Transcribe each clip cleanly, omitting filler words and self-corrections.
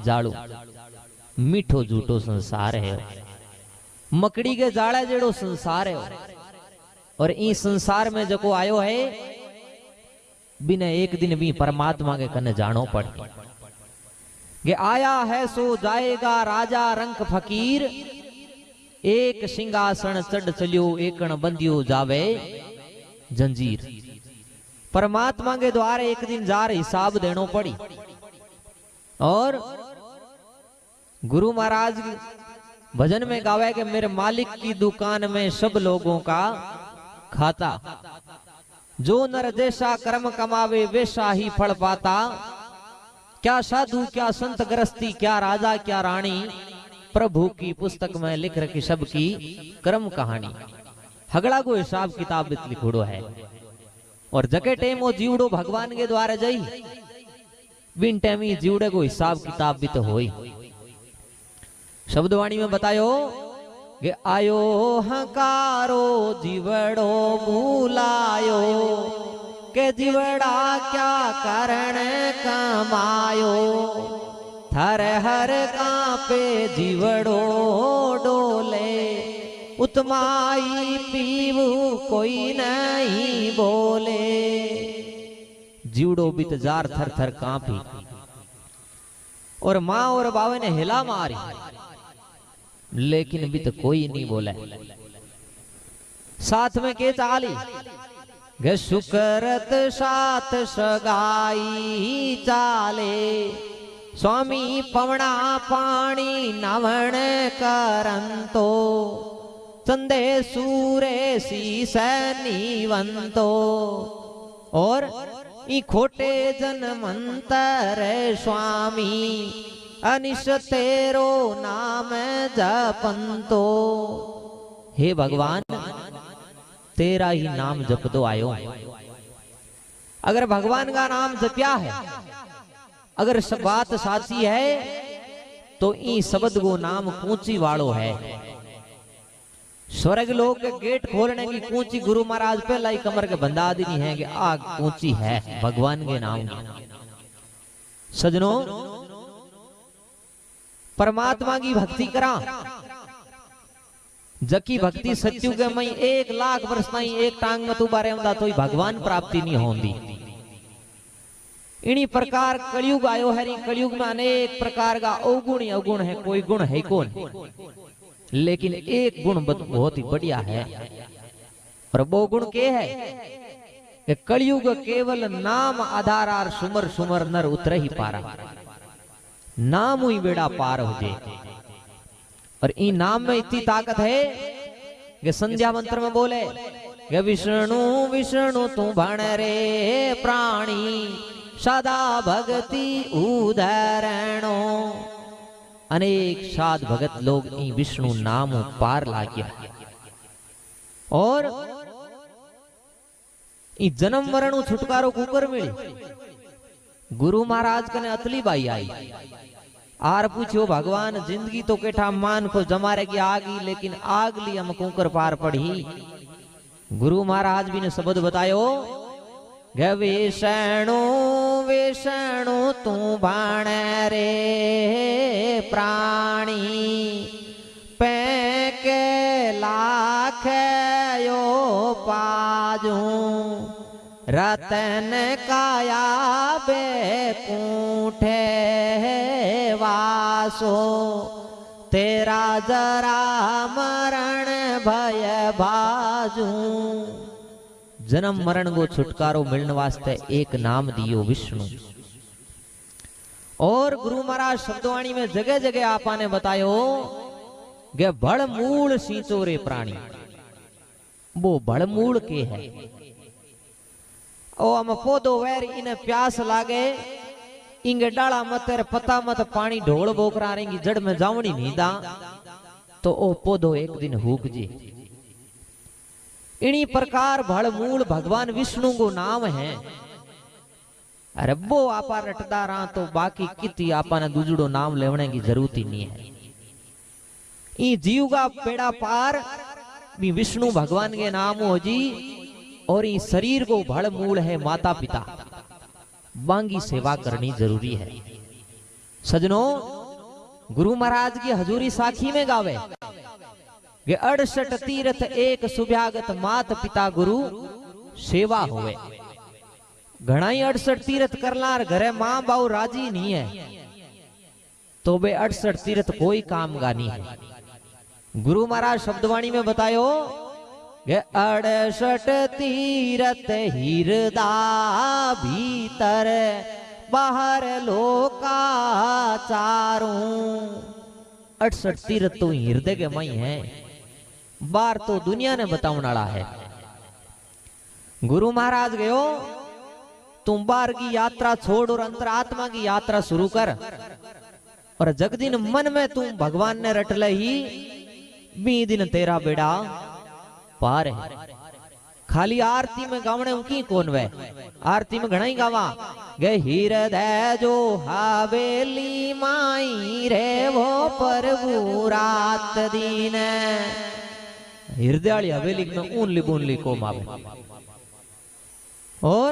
जाड़ू मीठो झूठो संसार है। मकड़ी के जाड़ा जेड़ो संसार है। और इस संसार में जको आयो है बिना एक दिन भी परमात्मा के कने जानो पड़े। कि आया है सो जाएगा राजा रंक फकीर, एक सिंहासन चढ़ चलियो एकण बंदियो जावे जंजीर। परमात्मा के द्वारे एक दिन जार हिसाब देनो पड़ी। और गुरु महाराज भजन में गावे कि मेरे मालिक की दुकान में सब लोगों का खाता, जो नर जैसा कर्म कमावे वैसा ही फल पाता। क्या साधु क्या संत गृहस्थी, क्या राजा क्या रानी, प्रभु की पुस्तक में लिख रखी सबकी कर्म कहानी। हगड़ा को हिसाब किताब लिखोड़ो है। और जके टेम वो जीवड़ो भगवान के द्वारा जाई, बिन टेमी जीवड़े को हिसाब किताब भी तो होई। शब्दवाणी में बतायो कि आयो हकारो जीवड़ो बुलायो, के जीवड़ा क्या करण कमायो। थर हर कांपे जीवड़ो डोले, उतमाई पीवू कोई नहीं बोले। जीवड़ो बित जार थर थर कांपी। और माँ और बावे ने हिला मारी, लेकिन भी तो कोई नहीं बोला। साथ में के चाली गे शुक्रत साथ सगाई चाले। स्वामी पवना पानी नवण करंतो, चंदे सूरे शीस नीवंतो। और ई खोटे जनमंतर स्वामी, अनिश तेरो नाम जपंतो। हे भगवान तेरा ही नाम जपतो आयो। अगर भगवान का नाम जप्या है, अगर सब बात साची है, तो ई शब्द को नाम कूंची वालो है। स्वर्ग लोक के गेट खोलने की कूंची गुरु महाराज पहला ही कमर के बंधा दी है कि आग कूंची है भगवान के नाम की। सजनों परमात्मा की भक्ति करा, जकी भक्ति सत्यु के मई 1 लाख वर्ष नहीं एक टांग में तू बारे होंदा तो भगवान प्राप्ति नहीं होंदी। इन्हीं प्रकार कलयुग आयो है। कलयुग में अनेक प्रकार का अवगुण ही अवगुण है, कोई गुण है कौन। लेकिन एक गुण बहुत ही बढ़िया है। और वो गुण के है कि कलयुग केवल नाम आधार सुमर सुमर नर उतर ही पारा। नाम ही बेड़ा पार हो जाए। और इन नाम में इतनी ताकत है कि संध्या मंत्र में बोले कि विष्णु विष्णु तू भण रे प्राणी, सदा भक्ति उदाहरणो। अनेक साध भगत लोग इन विष्णु नाम पार लाग्या। और इन जन्म मरण छुटकारो कुकर मिली। गुरु महाराज कने अतली बाई आई आर पूछो भगवान जिंदगी तो केठा मान को जमारे की आगी, लेकिन आग ली हम कुकर पार पड़ी। गुरु महाराज भी ने शब्द बतायो गे विष्णु विष्णु तू बाण रे प्राणी, पैके लाख यो पाजू। रतन काया बेकूठे वासो, तेरा जरा मरण भय बाजू। जन्म मरण को छुटकारो मिलने वास्ते एक नाम दियो विष्णु। और गुरु महाराज शब्दवाणी में जगह जगह आपा ने बतायो कि बड़मूल सींचो रे प्राणी। वो बड़मूल के है। ओ हम पौधो वैर इन्हें प्यास लागे, इंगे डाला मत पता मत पानी ढोल बोकरा रहेंगी जड़ में जावनी नहीं दा, तो ओ पौधो एक दिन हुक जी। इन्हीं प्रकार भड़मूल भगवान विष्णु को नाम है। अरे वो आपा रटदा रहा तो बाकी किती आपा ने दूजड़ो नाम लेवने की जरूरत ही नहीं है। ई जीव का पेड़ा पार भी विष्णु भगवान के नाम हो जी। और इस शरीर को भड़मूल है माता पिता, बांगी सेवा करनी जरूरी है। सजनों, गुरु महाराज की हजूरी साखी में गावे कि 68 तीर्थ एक सुभ्यागत मात पिता गुरु सेवा होवे। घना ही 68 तीर्थ करलार घरे मां बाऊ राजी नहीं है तो वे 68 तीर्थ कोई काम का नहीं है। गुरु महाराज शब्दवाणी में बतायो कि 68 तीर्थ हिरदा भीतर बाहर लोका चारों। 68 तीर्थ तो हृदय के मई है, बार तो दुनिया ने बताने वाला है। गुरु महाराज गयो तुम बार की यात्रा छोड़ और अंतरात्मा की यात्रा शुरू कर, और जगदिन मन में तुम भगवान ने रट ही बी दिन तेरा बेड़ा पार है। खाली आरती में गावने की कौन वे, आरती में घना ही गावा गे हृदय जो हवेली माई रे वो प्रभु रात दिन। हृदय वाली हवेली में ऊनली बूनली को मावे, और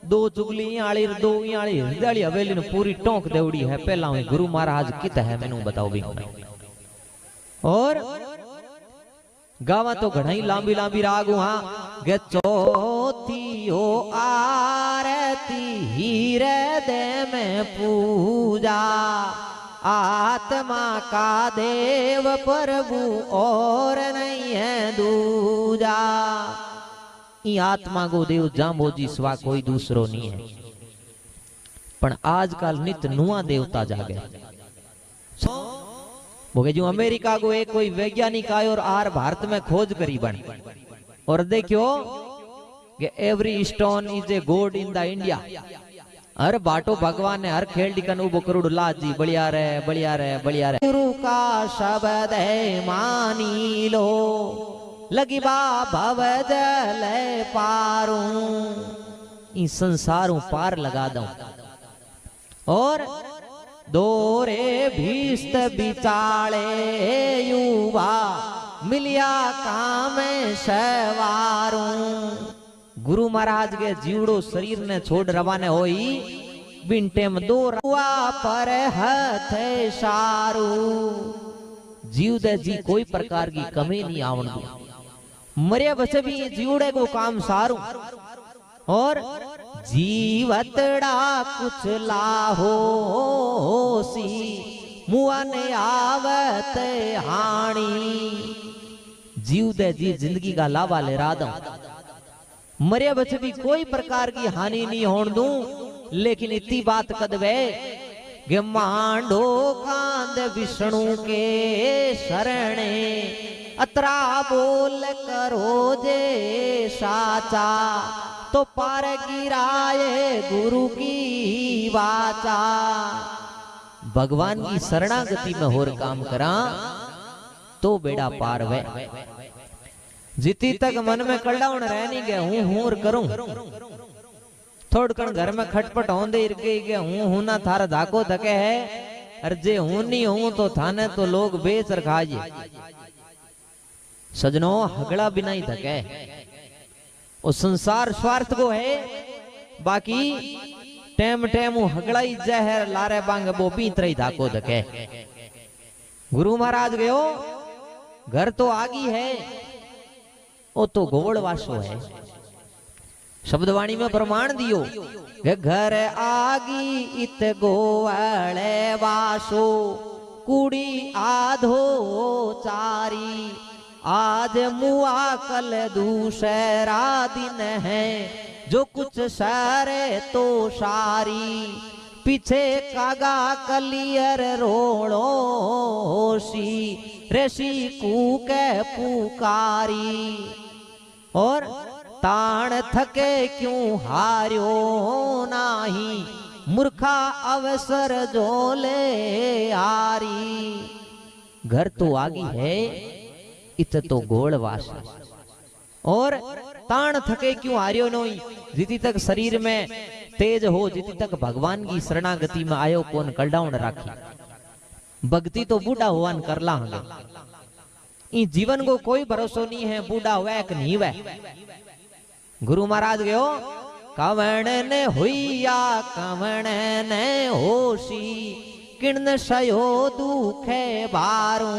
दो चुगली आली दो आली हृदय वाली हवेली ने पूरी टोंक देवड़ी है। पहला गुरु महाराज कित है मैनू बताओ भी। और गावा तो घना ही लांबी लांबी राग हाँ गे चौथी हो आरती हृदय में पूजा आत्मा का देव प्रभु और नहीं है दूजा। ई आत्मा को देव जाम्बो जी स्वा कोई दूसरो नहीं है। पण आजकल नित नुआ देवता जागे। बोगे जो अमेरिका को एक कोई वैज्ञानिक आयो और आर भारत में खोज करी बन, और देखियो कि every stone is a god in the India. हर बाटो भगवान ने हर खेल डिकन उबो करोड़ लाज जी बढ़िया रे बढ़िया रे बढ़िया रे। गुरु का शब्द है मानी लो लगी बा भव जल पारू। इस संसारों पार लगा दो और दोरे भीस्त बिचाले युवा मिलिया काम सवारू। गुरु महाराज के जीवड़ो शरीर ने छोड़ रवाने होई बिंटे में दो रुआ पर हथ सारू। जीव दे जी कोई प्रकार की कमी नहीं आवन दो। मरे बसे भी जीवड़े को काम सारू, और जीवतड़ा कुछ लाहो सी मुआ ने आवत हाणी। जीव दे जी जिंदगी का लावा ले रा दो, मरे बचे भी कोई प्रकार की हानि नहीं होने दूं। लेकिन इतनी बात कदवे गे मांडो कांद विष्णु के शरणे अतरा बोल करो जे साचा तो पार गिराए गुरु की वाचा। भगवान की शरणागति में होर काम करा तो बेड़ा पार वे। जिती तक मन में कल्डाउन रह नहीं गया हूं करूं, थोड़ कण घर में खटपट होंदे इरके के हूं ना थारा धाको धके है। अरे जे हूं नहीं हूं तो थाने तो लोग बेच रखाइए। सजनों हगड़ा बिना ही धके, वो संसार स्वार्थ को है। बाकी टेम टेम हगड़ा ही जहर लारे बांग बो पीतरे धाको धके। गुरु महाराज गयो घर तो आगी है, वो तो गोवड़ वासो है। शब्दवाणी में प्रमाण दियो घर आगी इत गोवड़े वासो कुड़ी आधो चारी। आज मुआ कल दूसरा दिन है जो कुछ सारे तो सारी। पीछे कागा कलियर रोड़ो सी ऋषि कूके पुकारी। और ताण थके क्यों हार्यो नाही मूर्खा अवसर जो ले आरी। घर तो आगी है इत तो गोलवास। और ताण थके क्यों हार्यो नहीं, जिति तक शरीर में तेज हो जिति तक भगवान की शरणागति में आयो कौन कलडाउन राखी। भक्ति तो बूढ़ा हुआन करला हंगे, इन जीवन को कोई भरोसा नहीं है बूढ़ा हुआ कि नहीं हुआ। गुरु महाराज गयो कवण ने हुईया कवण ने होशी किण सयो दुखे बारू।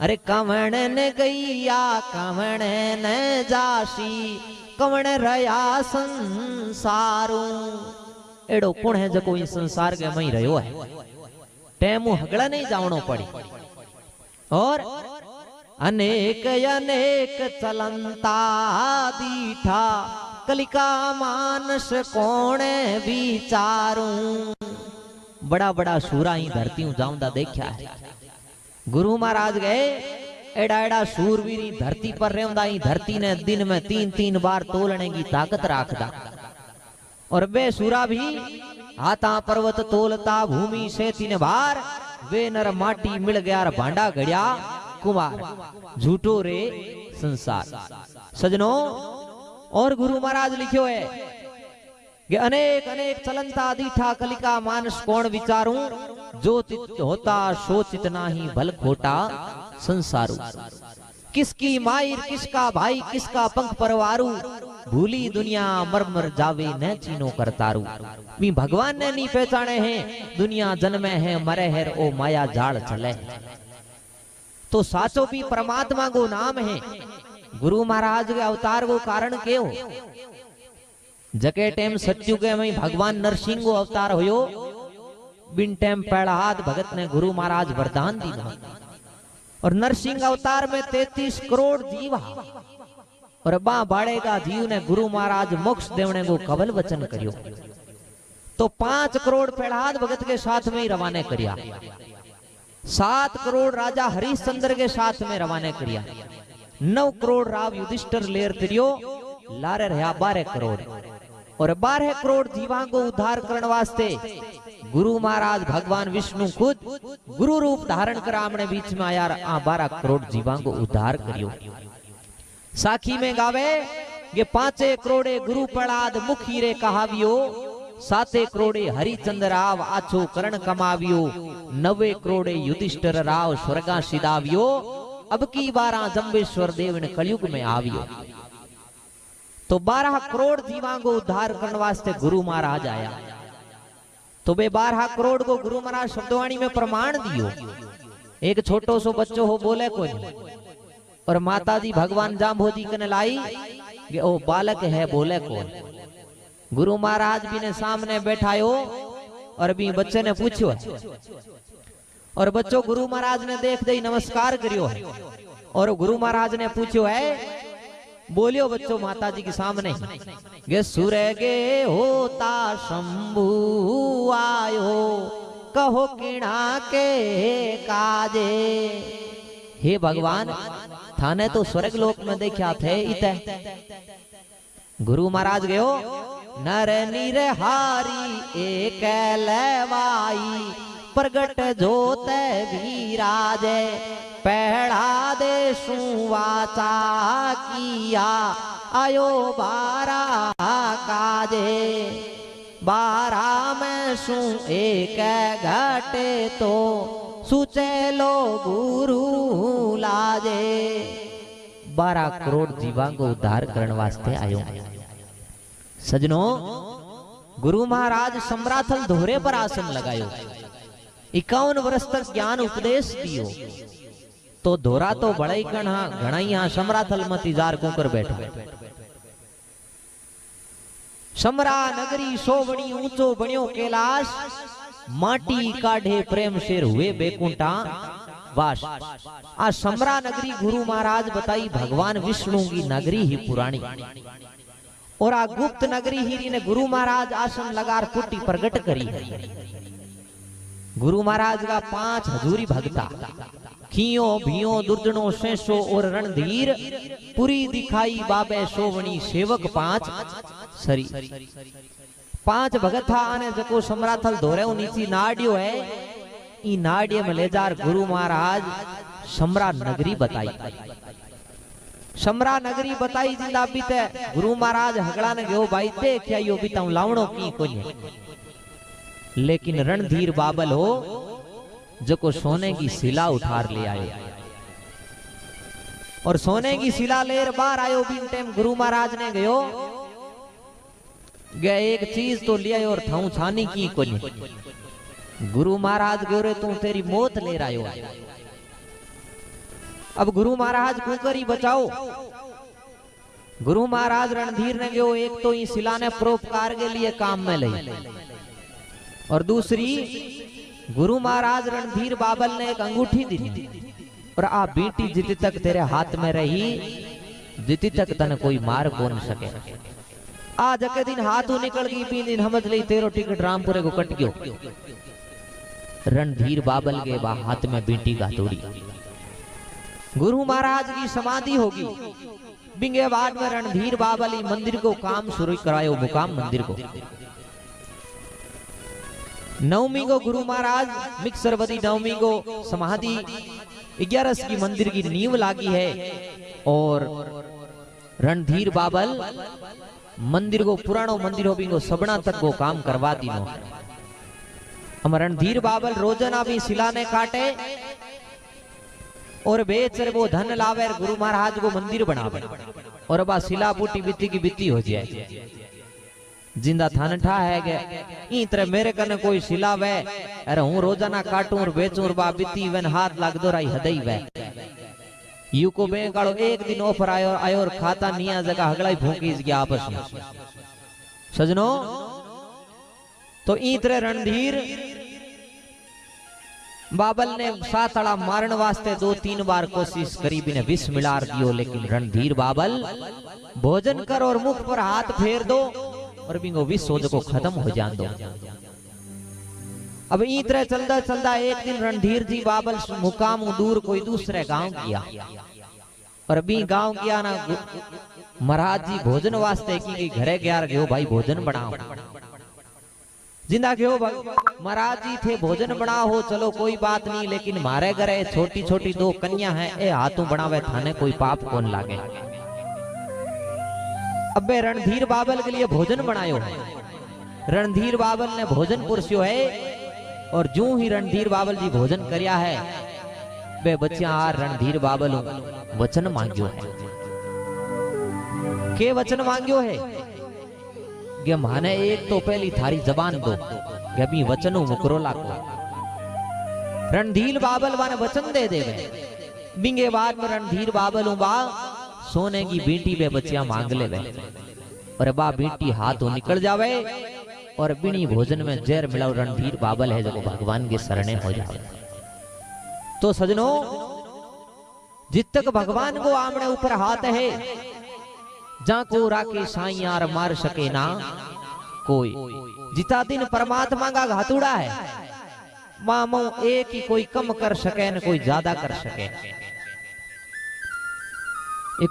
अरे कवण ने गैया कवण ने जासी कवण रया संसारू। एड़ो कुण है जको इस संसार के मई रहो है टेमू हगड़ा नहीं जावणो पड़ी। और अनेक अनेक चलंता दीठा कलिका मानस कोणे विचारू। बड़ा बड़ा सूरा ही धरती जाऊंदा देखा है। गुरु महाराज गए एड़ा एड़ा सूरवीरी धरती पर रेंदा ही धरती ने दिन में 3-3 बार तोलने की ताकत राखदा। और बे सूरा भी हाथा पर्वत तोलता भूमि से 3 बार वे नर माटी मिल गया भांडा घड़िया कुमार झूठो रे संसार। सजनों और गुरु महाराज लिखियो है कि अनेक अनेक चलंता दीठा कलिका मानस कोण विचारू। जो चित होता सो चित नाही भल खोटा संसारू। किसकी मायर किसका भाई किसका पंख परवारू। भूली दुनिया मर मर जावे न चीनो करतारू। भी भगवान ने नहीं पहचाने हैं दुनिया जन्मे है मरे है ओ माया जाल चले। तो साचो भी परमात्मा को नाम है। गुरु महाराज के अवतार को कारण के हो जके टेम सत्यु के में भगवान नरसिंह को अवतार होयो। बिन टेम पहलाद भगत ने गुरु महाराज वरदान दी। और नरसिंह अवतार में 33 करोड़ जीवा और बा बाड़ेगा जीव ने गुरु महाराज मोक्ष देवने को कबल वचन करियो। तो 5 करोड़ प्रहलाद भगत के साथ में ही रवाने करिया। 7 करोड़ राजा हरिश्चंद्र के साथ में रवाने करिया। 9 करोड़ राव युधिष्ठिर लेर तिरियो लारे रहा 12 करोड़। और 12 करोड़ जीवा को उद्धार करने वास्ते गुरु महाराज भगवान विष्णु खुद गुरु रूप धारण कर आमने बीच में आया। 12 करोड़ जीवा को उद्धार करियो। साखी में गावे ये 5 करोड़े गुरु प्रहलाद मुखी रे कहावियो। 7 करोड़े हरिचंद्र राव आछो करण कमावियो। 9 करोड़े युधिष्ठिर राव स्वर्गा सिदावियो। अब की 12 जंबेश्वर देव ने कलयुग में आवियो। तो 12 करोड़ जीवा को उद्धार करने वास्ते गुरु महाराज आया। तो बे 12 करोड़ को गुरु महाराज शब्दवाणी में प्रमाण दियो। एक छोटो सो बच्चो हो बोले को नहीं। और माता जी भगवान जाम्भोजी कने लाई कि ओ बालक है बोले कौन। गुरु महाराज भी ने सामने बैठायो और भी बच्चे ने पूछो। और बच्चों गुरु महाराज ने देख दे नमस्कार करियो है। और गुरु महाराज ने पूछो है बोलियो बच्चों माता जी के सामने गे सुरे गे होता शंभु आयो कहो किणा के काजे। हे भगवान थाने तो स्वर्ग लोक में देखा थे इते। गुरु महाराज गयो नर निरहारी एक लेवाई प्रगट जोते विराजे। पहला दे सुवाचा किया आयो 12 काजे। 12 में सु एक घटे तो सुचे लो गुरु लाजे। 12 करोड़ जीवा को उद्धार करने वास्ते आयो। सजनों गुरु महाराज सम्राथल दोहरे पर आसन लगायो। 51 वर्ष तक ज्ञान उपदेश दियो। तो धोरा तो बड़ा ही घना यहाँ सम्राथल मत इजार को कर बैठो। समरा नगरी सोवणी ऊंचो बनियो कैलाश। माटी काढ़े प्रेम शेर हुए बेकुंठा वास। आ समरा नगरी गुरु महाराज बताई भगवान विष्णु की नगरी ही पुरानी। और आ गुप्त नगरी ही ने गुरु महाराज आसन लगार पुट्टी प्रगट करी है। गुरु महाराज का 5 हजूरी भगता खियो भियो दुर्जनो शेषो और रणधीर पूरी दिखाई बाबे सोवणी सेवक 5 सरी। 5 भगत था आने जको सम्राथल धोरे नीची नाडियो है। ई नाडिये में ले जार गुरु महाराज समरा नगरी बताई। समरा नगरी बताई जिंदा बीते गुरु महाराज हगड़ा ने गयो भाई देख आयो बीता लावणो की कोई। लेकिन रणधीर बाबल हो जको सोने की शिला उठार ले आए। और सोने की शिला लेर बार आयो बिन टाइम गुरु महाराज ने गयो गया एक चीज तो लिया और थाऊ छानी की कोनी। गुरु महाराज गोरे तू तेरी मौत ले रहा हो। अब गुरु महाराज कुकर ही बचाओ। गुरु महाराज रणधीर ने गयो एक तो इस शिला ने परोपकार के लिए काम में ली, और दूसरी गुरु महाराज रणधीर बाबल ने एक अंगूठी दी और आ बीटी जिति तक तेरे हाथ में रही जिति तक तन कोई मार कौन सके। आज के दिन हाथों निकल गई पी दिन समझ ली तेरो टिकट रामपुरे को कट गयो। रणधीर बाबल के बा हाथ में बीटी का तोड़ी। गुरु महाराज की समाधि होगी बिंगे बाद में रणधीर बाबल मंदिर को काम शुरू करायो मुकाम मंदिर को। नवमी को गुरु महाराज मिक्सरवती नवमी को समाधि 11 की मंदिर की नींव लागी है और रणधीर बाबल मंदिर को पुरानो मंदिर हो बिंगो सबना तक को काम करवा दीनो। हम रणधीर बाबल रोजाना भी शिला ने काटे और बेच वो धन लावे गुरु महाराज को मंदिर बनावे और बा शिला बूटी बित्ती की बित्ती हो जाए। जिंदा थान ठा है गे तरह मेरे कने कोई शिला वे अरे हूं रोजाना काटू और बेचू और बा बित्ती वन हाथ लाग दो राई हदई वे। यू को बैंक वालों एक दिन ऑफर आयो और खाता निया जगह हगड़ा ही भूखीज गया आपस में। सजनो तो ई तरह रणधीर बाबल ने सातड़ा मारन वास्ते 2-3 बार कोशिश करी बिने विष मिलार दियो, लेकिन रणधीर बाबल भोजन कर और मुख पर हाथ फेर दो और बिंगो विष सोच को खत्म हो जान दो। अब ई तरह चलता चलता एक दिन रणधीर जी बाबल मुकाम दूर कोई दूसरे गांव किया और अभी गांव किया ना महाराज जी भोजन वास्ते की घरे गया गयो भाई भोजन बनाओ। जिंदा गयो महाराज जी थे भोजन बनाओ हो चलो कोई बात नहीं, लेकिन मारे घरे छोटी छोटी 2 कन्या है ए हाथों बनावे थाने कोई पाप कौन लागे। अबे रणधीर बाबल के लिए भोजन बनायो है। रणधीर बाबल ने भोजन पुरस्यो है और जो ही रणधीर बाबल जी भोजन करया है बे बच्चा आ रणधीर बाबल वचन मांग्यो है। के वचन मांग्यो है कि माने एक तो पहली थारी जबान दो कि अभी वचन मुकरो लाको। रणधीर बाबल वाने वचन दे देवे बिंगे बाद में रणधीर बाबल बा सोने की बीटी बे बच्चियां मांग ले वे और बा बीटी हाथों निकल जावे और बिनी भोजन में जहर मिलाओ रणधीर बाबल है जो भगवान के शरणे हो जावे। तो सजनों जित तक भगवान को आमने ऊपर हाथ है जा को राके साइयार मार सके ना कोई। जिता दिन परमात्मा का घातुड़ा है मामो एक ही कोई कम कर सके न कोई ज्यादा कर सके। एक कोई